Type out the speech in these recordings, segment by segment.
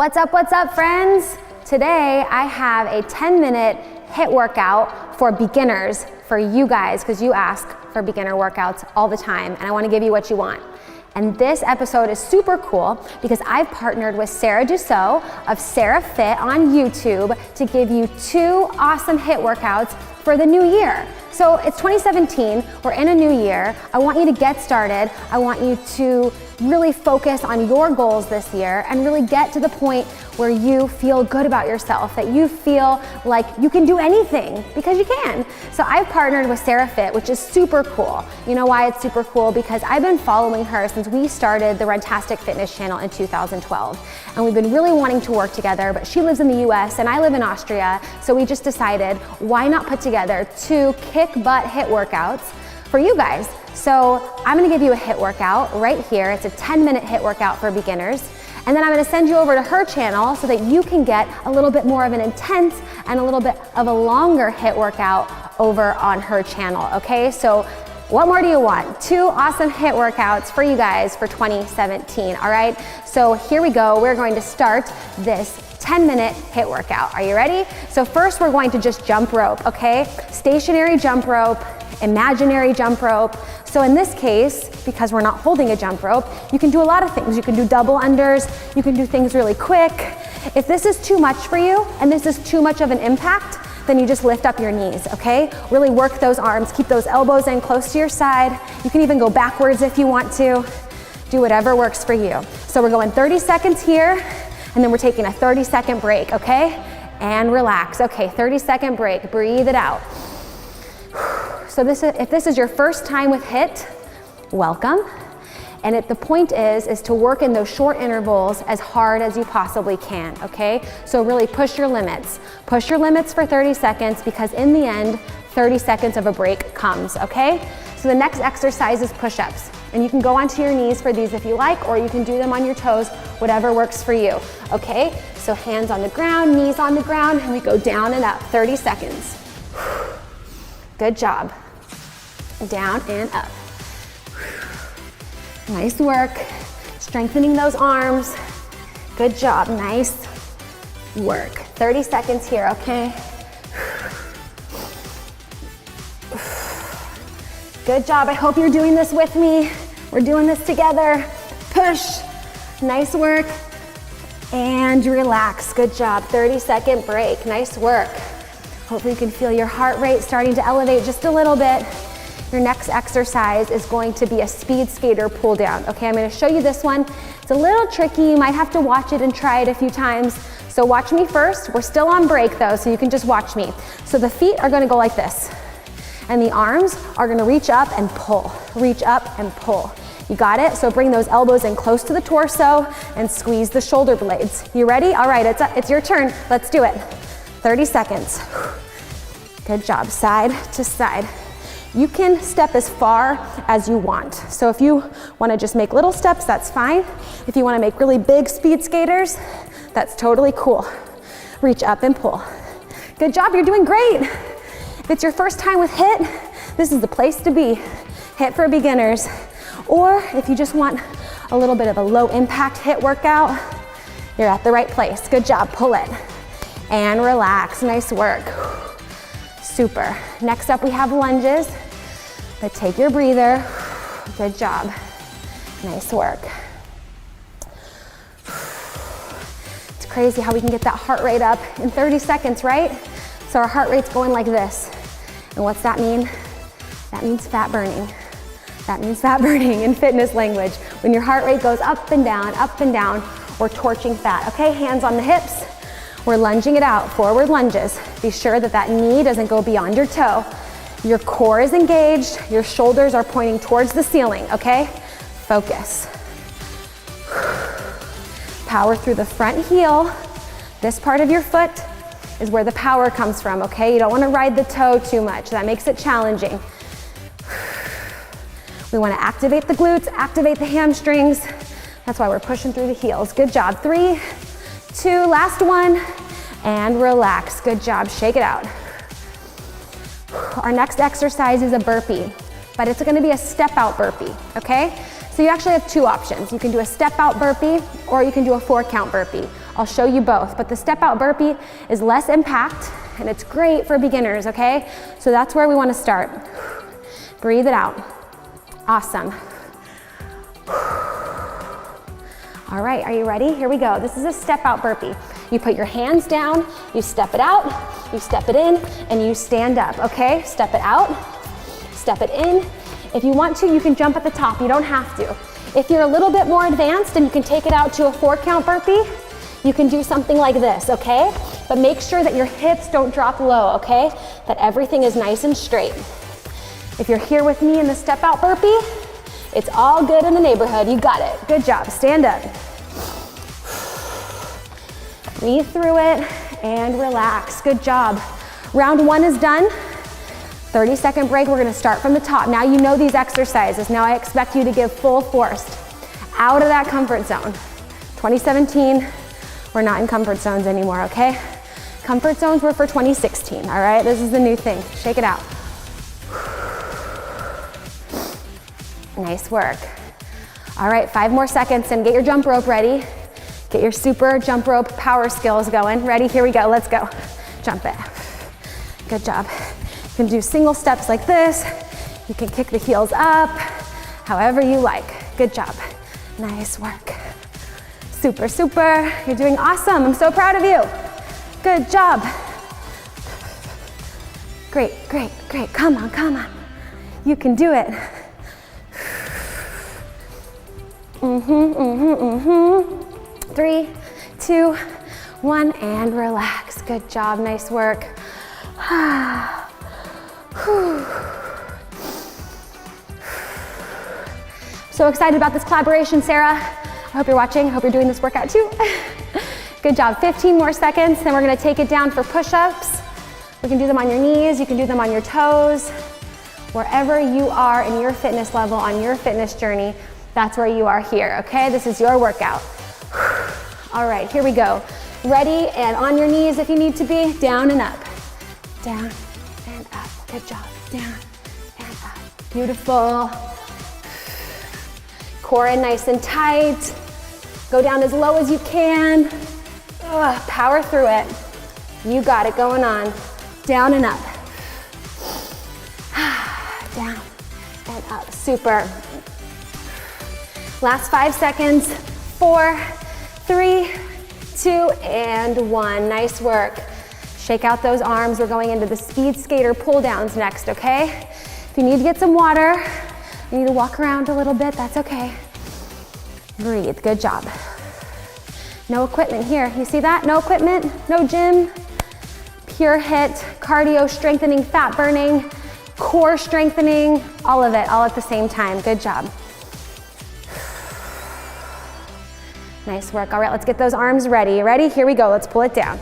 What's up, friends? Today, I have a 10-minute HIIT workout for beginners for you guys, because you ask for beginner workouts all the time, and I want to give you what you want. And this episode is super cool because I've partnered with Sarah Dussault of SarahFit on YouTube to give you 2 awesome HIIT workouts for the new year. So it's 2017, we're in a new year. I want you to get started. I want you to really focus on your goals this year and really get to the point where you feel good about yourself, that you feel like you can do anything, because you can. So I've partnered with SarahFit, which is super cool. You know why it's super cool? Because I've been following her since we started the Runtastic Fitness channel in 2012. And we've been really wanting to work together, but she lives in the US and I live in Austria. So we just decided, why not put together 2 kick butt HIIT workouts for you guys. So I'm gonna give you a HIIT workout right here. It's a 10-minute HIIT workout for beginners. And then I'm gonna send you over to her channel so that you can get a little bit more of an intense and a little bit of a longer HIIT workout over on her channel, okay? So what more do you want? 2 awesome HIIT workouts for you guys for 2017, all right? So here we go. We're going to start this 10-minute HIIT workout. Are you ready? So first we're going to just jump rope, okay? Stationary jump rope, imaginary jump rope. So in this case, because we're not holding a jump rope, you can do a lot of things. You can do double unders, you can do things really quick. If this is too much for you and this is too much of an impact, then you just lift up your knees, okay? Really work those arms, keep those elbows in close to your side. You can even go backwards if you want to. Do whatever works for you. So we're going 30 seconds here, and then we're taking a 30-second break, okay? And relax. Okay, 30-second break, breathe it out. So if this is your first time with HIIT, welcome. And the point is to work in those short intervals as hard as you possibly can, okay? So really push your limits. Push your limits for 30 seconds because in the end, 30 seconds of a break comes, okay? So the next exercise is push-ups. And you can go onto your knees for these if you like, or you can do them on your toes, whatever works for you, okay? So hands on the ground, knees on the ground, and we go down and up, 30 seconds. Good job. Down and up. Nice work. Strengthening those arms. Good job. Nice work. 30 seconds here, okay? Good job. I hope you're doing this with me. We're doing this together. Push. Nice work. And relax. Good job. 30-second break. Nice work. Hopefully you can feel your heart rate starting to elevate just a little bit. Your next exercise is going to be a speed skater pull down. Okay, I'm gonna show you this one. It's a little tricky. You might have to watch it and try it a few times. So watch me first. We're still on break though, so you can just watch me. So the feet are gonna go like this. And the arms are gonna reach up and pull. Reach up and pull. You got it? So bring those elbows in close to the torso and squeeze the shoulder blades. You ready? All right, it's your turn. Let's do it. 30 seconds. Good job, side to side. You can step as far as you want. So if you wanna just make little steps, that's fine. If you wanna make really big speed skaters, that's totally cool. Reach up and pull. Good job, you're doing great. If it's your first time with HIIT, this is the place to be. HIIT for beginners. Or if you just want a little bit of a low impact HIIT workout, you're at the right place. Good job, pull it. And relax, nice work. Super. Next up we have lunges, but take your breather. Good job. Nice work. It's crazy how we can get that heart rate up in 30 seconds, right? So our heart rate's going like this. And what's that mean? That means fat burning. That means fat burning in fitness language. When your heart rate goes up and down, we're torching fat. Okay, hands on the hips. We're lunging it out, forward lunges. Be sure that that knee doesn't go beyond your toe. Your core is engaged, your shoulders are pointing towards the ceiling, okay? Focus. Power through the front heel. This part of your foot is where the power comes from, okay? You don't wanna ride the toe too much. That makes it challenging. We wanna activate the glutes, activate the hamstrings. That's why we're pushing through the heels. Good job. 3, 2, last one, and relax. Good job, shake it out. Our next exercise is a burpee, but it's gonna be a step out burpee, okay? So you actually have 2 options. You can do a step out burpee or you can do a 4 count burpee. I'll show you both, but the step out burpee is less impact and it's great for beginners, okay? So that's where we wanna start. Breathe it out. Awesome. All right, are you ready? Here we go. This is a step out burpee. You put your hands down, you step it out, you step it in, and you stand up, okay? Step it out, step it in. If you want to, you can jump at the top. You don't have to. If you're a little bit more advanced and you can take it out to a 4-count burpee, you can do something like this, okay? But make sure that your hips don't drop low, okay? That everything is nice and straight. If you're here with me in the step out burpee, it's all good in the neighborhood. You got it. Good job. Stand up. Breathe through it and relax. Good job. Round 1 is done. 30-second break. We're gonna start from the top. Now you know these exercises. Now I expect you to give full force out of that comfort zone. 2017, we're not in comfort zones anymore, okay? Comfort zones were for 2016, all right? This is the new thing. Shake it out. Nice work. All right, 5 more seconds and get your jump rope ready. Get your super jump rope power skills going. Ready? Here we go. Let's go. Jump it. Good job. You can do single steps like this. You can kick the heels up, however you like. Good job. Nice work. Super, super. You're doing awesome. I'm so proud of you. Good job. Great, great, great. Come on, come on. You can do it. 3, 2, 1, and relax. Good job, nice work. So excited about this collaboration, Sarah. I hope you're watching. I hope you're doing this workout too. Good job, 15 more seconds, then we're gonna take it down for push-ups. We can do them on your knees, you can do them on your toes. Wherever you are in your fitness level, on your fitness journey, that's where you are here, okay? This is your workout. All right, here we go. Ready, and on your knees if you need to be, down and up. Down and up, good job. Down and up, beautiful. Core in nice and tight. Go down as low as you can. Power through it. You got it going on. Down and up. Down and up, super. Last 5 seconds. 4, 3, 2, and 1. Nice work. Shake out those arms. We're going into the speed skater pull downs next, okay? If you need to get some water, you need to walk around a little bit, that's okay. Breathe, good job. No equipment here. You see that? No equipment, no gym. Pure HIIT, cardio strengthening, fat burning, core strengthening, all of it, all at the same time. Good job. Nice work. All right, let's get those arms ready. You ready? Here we go. Let's pull it down.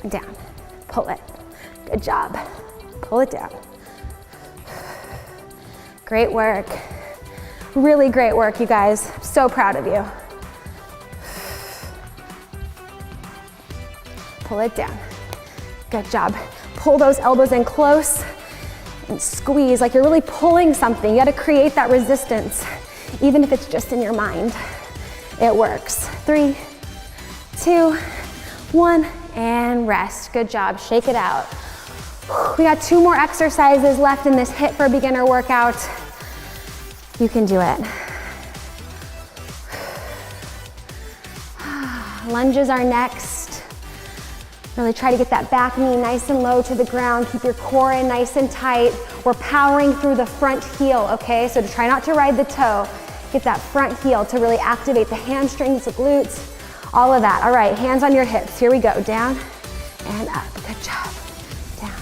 Down. Pull it. Good job. Pull it down. Great work. Really great work, you guys. So proud of you. Pull it down. Good job. Pull those elbows in close and squeeze like you're really pulling something. You got to create that resistance, even if it's just in your mind. It works. 3, 2, 1, and rest. Good job. Shake it out. We got 2 more exercises left in this HIIT for Beginner workout. You can do it. Lunges are next. Really try to get that back knee nice and low to the ground. Keep your core in nice and tight. We're powering through the front heel, okay? So to try not to ride the toe. Get that front heel to really activate the hamstrings, the glutes, all of that. All right, hands on your hips. Here we go. Down and up. Good job. Down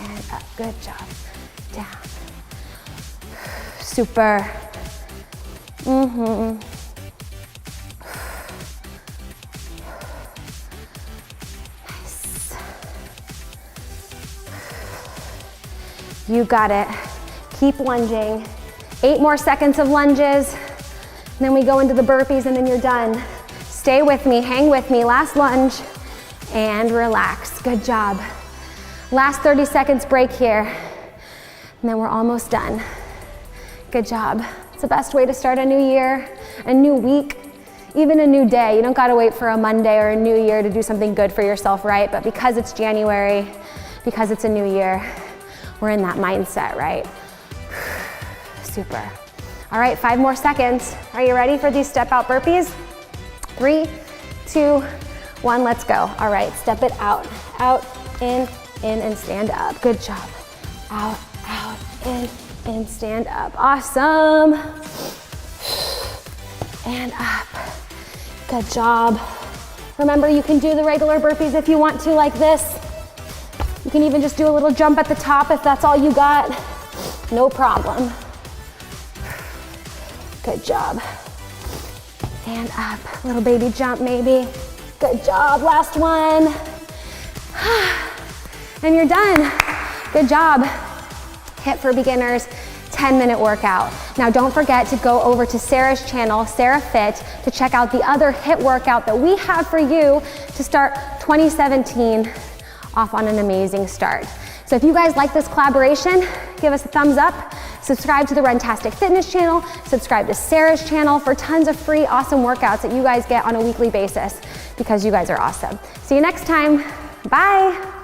and up. Good job. Down. Super. Nice. You got it. Keep lunging. 8 more seconds of lunges, and then we go into the burpees and then you're done. Stay with me, hang with me. Last lunge, and relax. Good job. Last 30 seconds break here, and then we're almost done. Good job. It's the best way to start a new year, a new week, even a new day. You don't gotta wait for a Monday or a new year to do something good for yourself, right? But because it's January, because it's a new year, we're in that mindset, right? Super. All right, 5 more seconds. Are you ready for these step out burpees? 3, 2, 1, let's go. All right, step it out, in, and stand up. Good job. Out, in, stand up. Awesome. And up. Good job. Remember, you can do the regular burpees if you want to, like this. You can even just do a little jump at the top if that's all you got. No problem. Good job. And up. Little baby jump maybe. Good job. Last one. And you're done. Good job. HIIT for Beginners 10-minute workout. Now don't forget to go over to Sarah's channel, SarahFit, to check out the other HIIT workout that we have for you to start 2017 off on an amazing start. So if you guys like this collaboration, give us a thumbs up, subscribe to the Runtastic Fitness channel, subscribe to Sarah's channel for tons of free awesome workouts that you guys get on a weekly basis because you guys are awesome. See you next time. Bye.